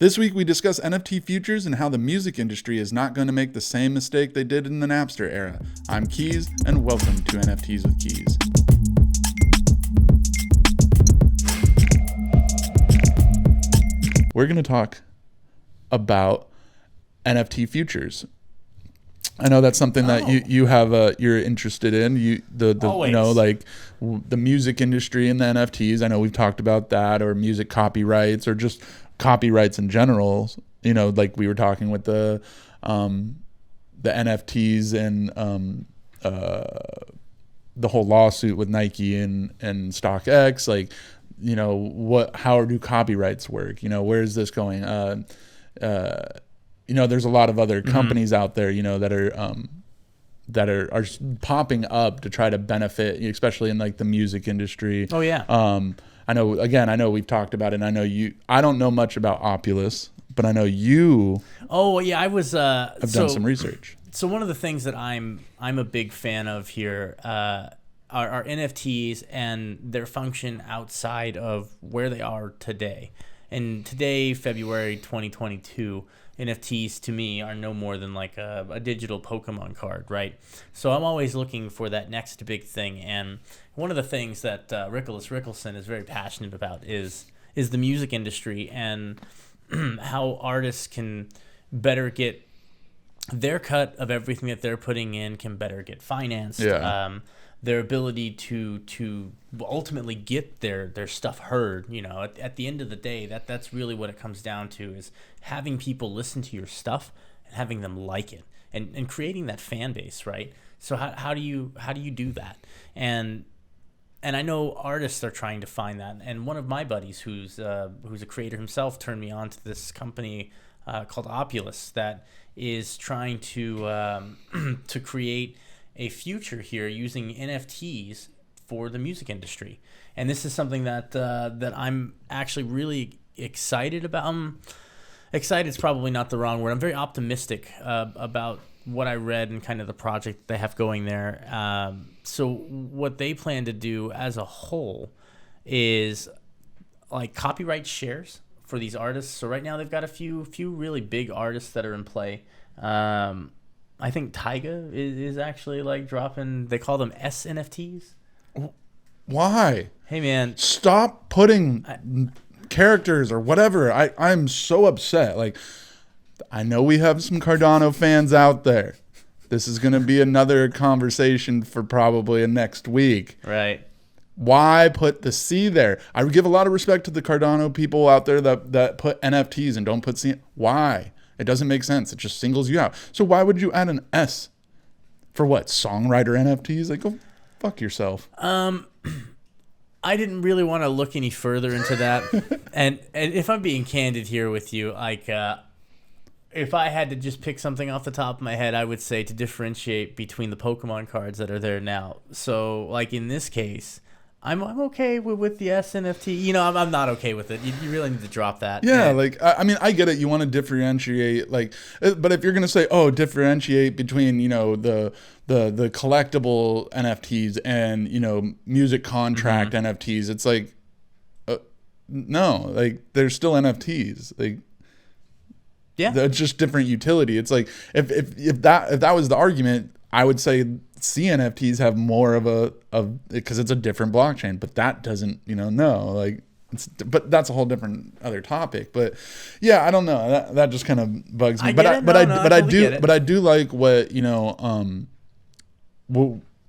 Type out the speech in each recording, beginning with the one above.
This week we discuss NFT futures and how the music industry is not going to make the same mistake they did in the Napster era. I'm Keys, and welcome to NFTs with Keys. We're going to talk about NFT futures. I know that's something that you have you're interested in. The music industry and the NFTs. I know we've talked about that, or music copyrights, or just copyrights in general. You know, like we were talking with the NFTs and the whole lawsuit with Nike and StockX. Like, you know, how do copyrights work? You know, where is this going? You know, there's a lot of other companies out there, you know, that are popping up to try to benefit, especially in like the music industry. Oh yeah. I know we've talked about it, and I don't know much about Opulus, but I know you. Oh yeah, I was. Have done some research. So one of the things that I'm a big fan of here are NFTs and their function outside of where they are today. And today, February 2022, NFTs to me are no more than like a digital Pokemon card, right? So I'm always looking for that next big thing. And one of the things that Rickelson is very passionate about is the music industry and how artists can better get their cut of everything that they're putting in, can better get financed. Yeah. Their ability to ultimately get their stuff heard. You know, at the end of the day, that's really what it comes down to, is having people listen to your stuff and having them like it, and creating that fan base, right? So how do you do that? And I know artists are trying to find that. And one of my buddies who's a creator himself turned me on to this company called Opulus that is trying to to create a future here using NFTs for the music industry. And this is something that I'm actually really excited about. Excited is probably not the wrong word. I'm very optimistic about what I read and kind of the project they have going there. So what they plan to do as a whole is like copyright shares for these artists. So right now they've got a few really big artists that are in play. I think Tyga is actually like dropping, they call them SNFTs. Why? Hey man, stop putting characters or whatever. I'm so upset. Like, I know we have some Cardano fans out there. This is going to be another conversation for probably next week. Right. Why put the C there? I would give a lot of respect to the Cardano people out there that put NFTs and don't put C. Why? It doesn't make sense. It just singles you out. So why would you add an S for what? Songwriter NFTs? Like, go fuck yourself. I didn't really want to look any further into that. and if I'm being candid here with you, like, if I had to just pick something off the top of my head, I would say to differentiate between the Pokemon cards that are there now. So, like in this case, I'm okay with the SNFT. You know, I'm not okay with it. You really need to drop that. Yeah, like, I mean, I get it. You want to differentiate, like, but if you're going to say, oh, differentiate between, you know, the collectible NFTs and, you know, music contract NFTs, it's like, no, like, they're still NFTs. Like, yeah, it's just different utility. It's like, if that was the argument, I would say CNFTs have more of because it's a different blockchain, but that doesn't, you know, no, like, but that's a whole different other topic. But yeah, I don't know. That just kind of bugs me. But I do like what, you know,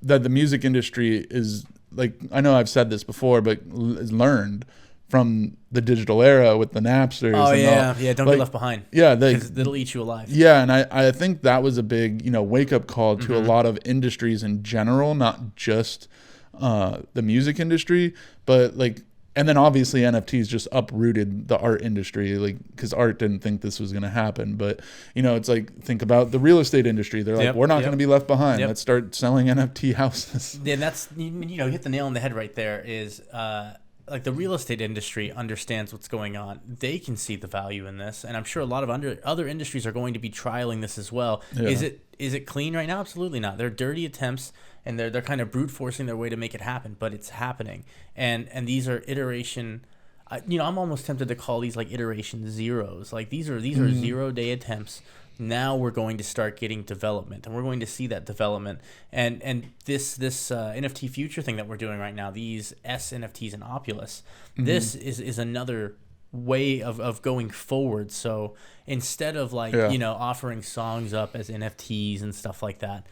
that the music industry is like. I know I've said this before, but is learned from the digital era with the Napsters. Oh yeah, don't like, get left behind. Yeah, because it'll eat you alive. Yeah, and I think that was a big, you know, wake up call to a lot of industries in general, not just the music industry, but like, and then obviously NFTs just uprooted the art industry, like, because art didn't think this was going to happen. But, you know, it's like, think about the real estate industry. They're like, we're not going to be left behind. Let's start selling NFT houses. Yeah, that's, you know, hit the nail on the head right there. Is like the real estate industry understands what's going on. They can see the value in this, and I'm sure a lot of other industries are going to be trialing this as well. Yeah. Is it clean right now? Absolutely not. They're dirty attempts, and they're kind of brute forcing their way to make it happen, but it's happening. And these are iteration I'm almost tempted to call these like iteration zeros. Like these are 0-day attempts. Now we're going to start getting development, and we're going to see that development. And this NFT future thing that we're doing right now, these NFTs and Opulus, this is another way of going forward. So instead of like offering songs up as NFTs and stuff like that,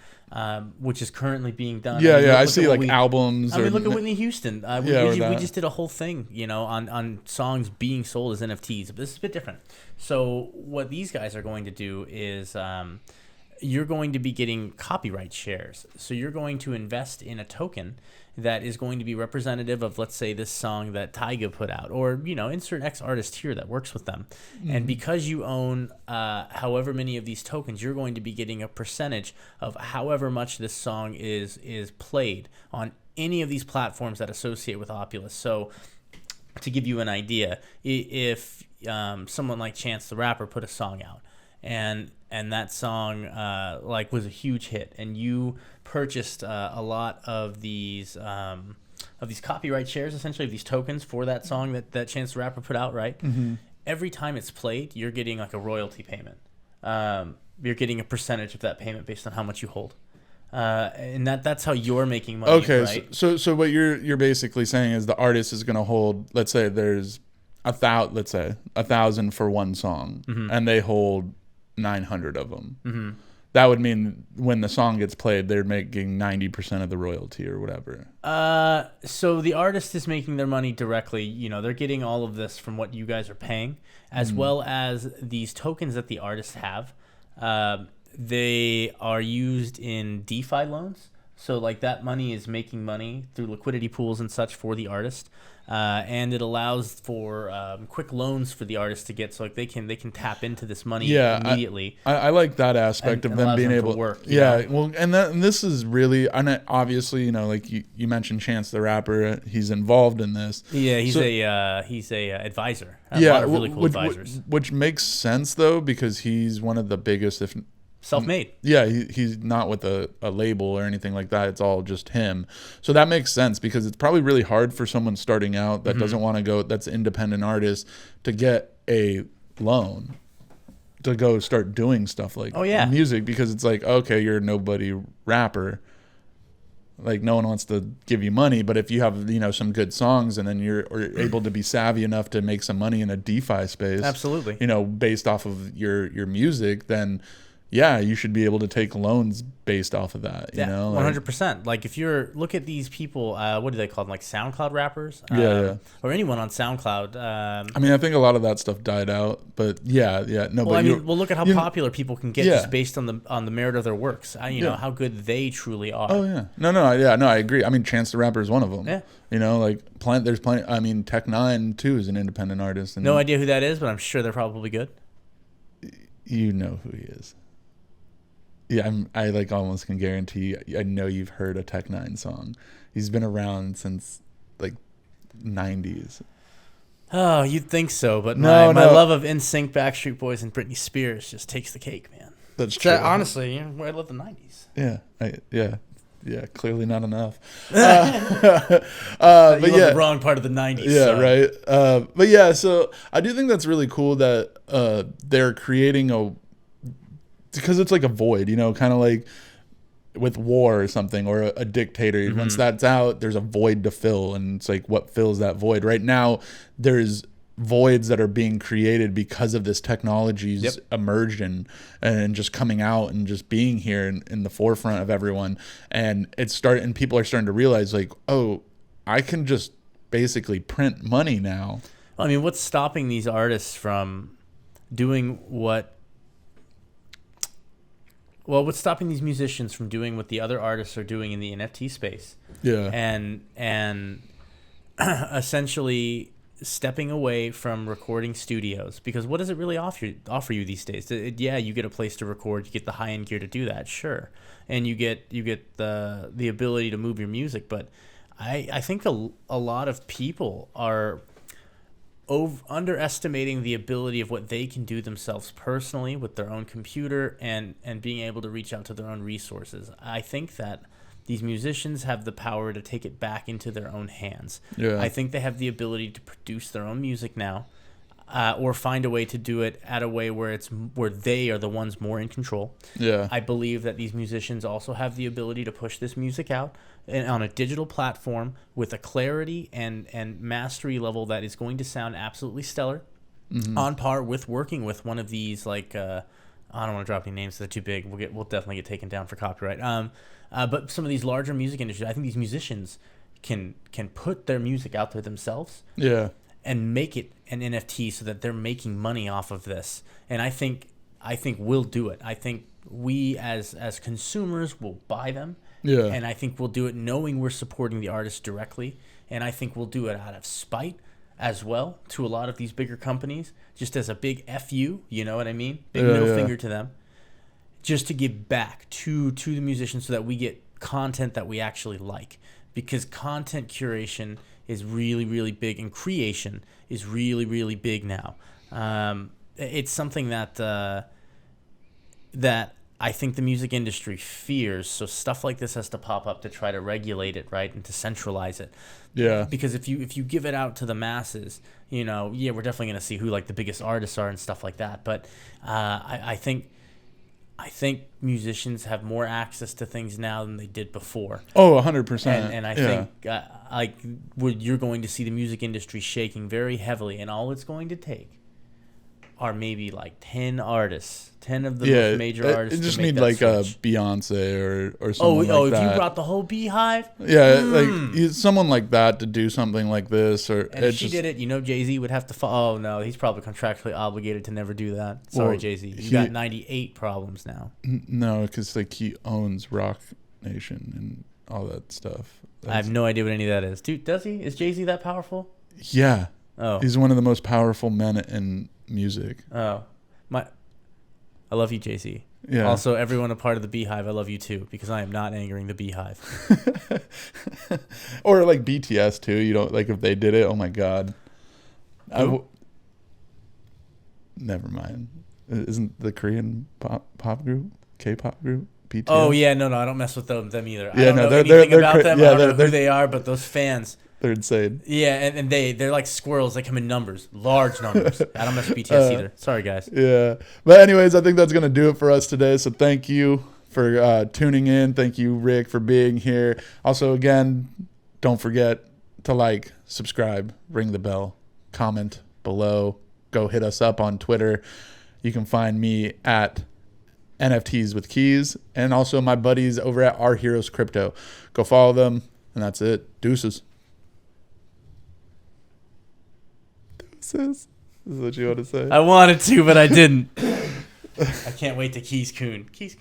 which is currently being done. I see like albums. Look at Whitney Houston. We just did a whole thing, on songs being sold as NFTs. But this is a bit different. So what these guys are going to do is you're going to be getting copyright shares. So you're going to invest in a token that is going to be representative of, let's say, this song that Tyga put out, or insert X artist here that works with them. And because you own however many of these tokens, you're going to be getting a percentage of however much this song is played on any of these platforms that associate with Opulus. So to give you an idea, if someone like Chance the Rapper put a song out, and that song was a huge hit, and you purchased a lot of these copyright shares, essentially, of these tokens for that song that Chance the Rapper put out, right? Every time it's played, you're getting like a royalty payment. You're getting a percentage of that payment based on how much you hold. And that's how you're making money. Okay, right? So what you're basically saying is the artist is going to hold, let's say there's 1,000 for one song, and they hold 900 of them. That would mean when the song gets played, they're making 90% of the royalty or whatever. So the artist is making their money directly. They're getting all of this from what you guys are paying, as well as these tokens that the artists have. They are used in DeFi loans. So like that money is making money through liquidity pools and such for the artist. And it allows for quick loans for the artist to get, so like they can tap into this money immediately. I like that aspect of them being able to work. Well, and this is really, and obviously, like you mentioned Chance the Rapper, he's involved in this. Yeah, he's a advisor. A lot of really cool advisors. Which makes sense though, because he's one of the biggest, if self-made. Yeah, he's not with a label or anything like that. It's all just him. So that makes sense, because it's probably really hard for someone starting out that doesn't want to go, that's an independent artist, to get a loan to go start doing stuff like music, because it's like, okay, you're a nobody rapper. Like no one wants to give you money, but if you have some good songs, and then you're able to be savvy enough to make some money in a DeFi space, absolutely, based off of your music, then yeah, you should be able to take loans based off of that. 100%. Like if look at these people, what do they call them? Like SoundCloud rappers, or anyone on SoundCloud. I think a lot of that stuff died out, but no. Well, look at how popular people can get just based on the merit of their works. How good they truly are. Oh yeah, no, I agree. Chance the Rapper is one of them. Yeah. There's plenty. Tech Nine too is an independent artist. And no idea who that is, but I'm sure they're probably good. You know who he is. Yeah, I almost can guarantee. I know you've heard a Tech Nine song. He's been around since like '90s. Oh, you'd think so, but my love of NSYNC, Backstreet Boys, and Britney Spears just takes the cake, man. That's true. Honestly, I love the '90s. Yeah. Clearly not enough. But the wrong part of the '90s. Yeah, so. Right. But yeah, so I do think that's really cool that they're creating because it's like a void, kind of like with war or something, or a dictator. Once that's out, there's a void to fill, and it's like, what fills that void? Right now, there's voids that are being created because of this technology's emerging and just coming out and just being here in the forefront of everyone. And and people are starting to realize, like, oh, I can just basically print money now. What's stopping these artists from doing what's stopping these musicians from doing what the other artists are doing in the NFT space? Yeah. And essentially stepping away from recording studios, because what does it really offer you these days? You get a place to record, you get the high-end gear to do that, sure, and you get the ability to move your music, but I think a lot of people are underestimating the ability of what they can do themselves personally with their own computer and being able to reach out to their own resources. I think that these musicians have the power to take it back into their own hands. Yeah. I think they have the ability to produce their own music now, or find a way to do it at a way where they are the ones more in control. Yeah. I believe that these musicians also have the ability to push this music out on a digital platform with a clarity and mastery level that is going to sound absolutely stellar, on par with working with one of these, like, I don't want to drop any names, they're too big. We'll definitely get taken down for copyright. But some of these larger music industries, I think these musicians can put their music out there themselves. Yeah. And make it an NFT so that they're making money off of this. And I think we'll do it. I think we as consumers will buy them. Yeah. And I think we'll do it knowing we're supporting the artist directly. And I think we'll do it out of spite as well to a lot of these bigger companies, just as a big FU, you know what I mean? Big middle finger to them. Just to give back to the musicians so that we get content that we actually like. Because content curation is really, really big, and creation is really, really big now. It's something that I think the music industry fears. So stuff like this has to pop up to try to regulate it, right, and to centralize it. Yeah. Because if you give it out to the masses, we're definitely going to see who, like, the biggest artists are and stuff like that. But I think musicians have more access to things now than they did before. Oh, 100%. And I think you're going to see the music industry shaking very heavily, and all it's going to take are maybe like 10 artists, 10 of the most major artists. It just to make need that like switch. a Beyonce or someone like that. If you brought the whole Beehive? Yeah, like someone like that to do something like this. And if she did it, Jay-Z would have to follow. Oh, no, he's probably contractually obligated to never do that. Sorry, Jay-Z. You got 98 problems now. No, because like he owns Rock Nation and all that stuff. I have no idea what any of that is. Dude, does he? Is Jay-Z that powerful? Yeah. Oh. He's one of the most powerful men in music. Oh. I love you, Jay-Z. Yeah. Also, everyone a part of the Beehive, I love you too, because I am not angering the Beehive. Or like BTS too. Like if they did it, oh my God. Never mind. Isn't the Korean pop group, K-pop group, BTS? Oh yeah, no, I don't mess with them either. Yeah, I don't know anything about them. I don't know who they are, but those fans. They're insane. Yeah, and they're like squirrels. They come in numbers, large numbers. I don't mess with BTS either. Sorry, guys. Yeah. But anyways, I think that's going to do it for us today. So thank you for tuning in. Thank you, Rick, for being here. Also, again, don't forget to like, subscribe, ring the bell, comment below. Go hit us up on Twitter. You can find me at NFTs with Keys, and also my buddies over at Argyros Crypto. Go follow them, and that's it. Deuces. This is what you want to say. I wanted to, but I didn't. I can't wait to Keys Coon. Keys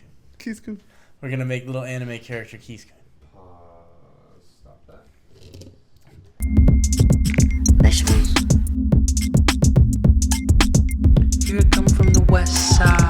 Coon. We're gonna make little anime character Keys Coon. Stop that. Vegetables. Here I come from the west side.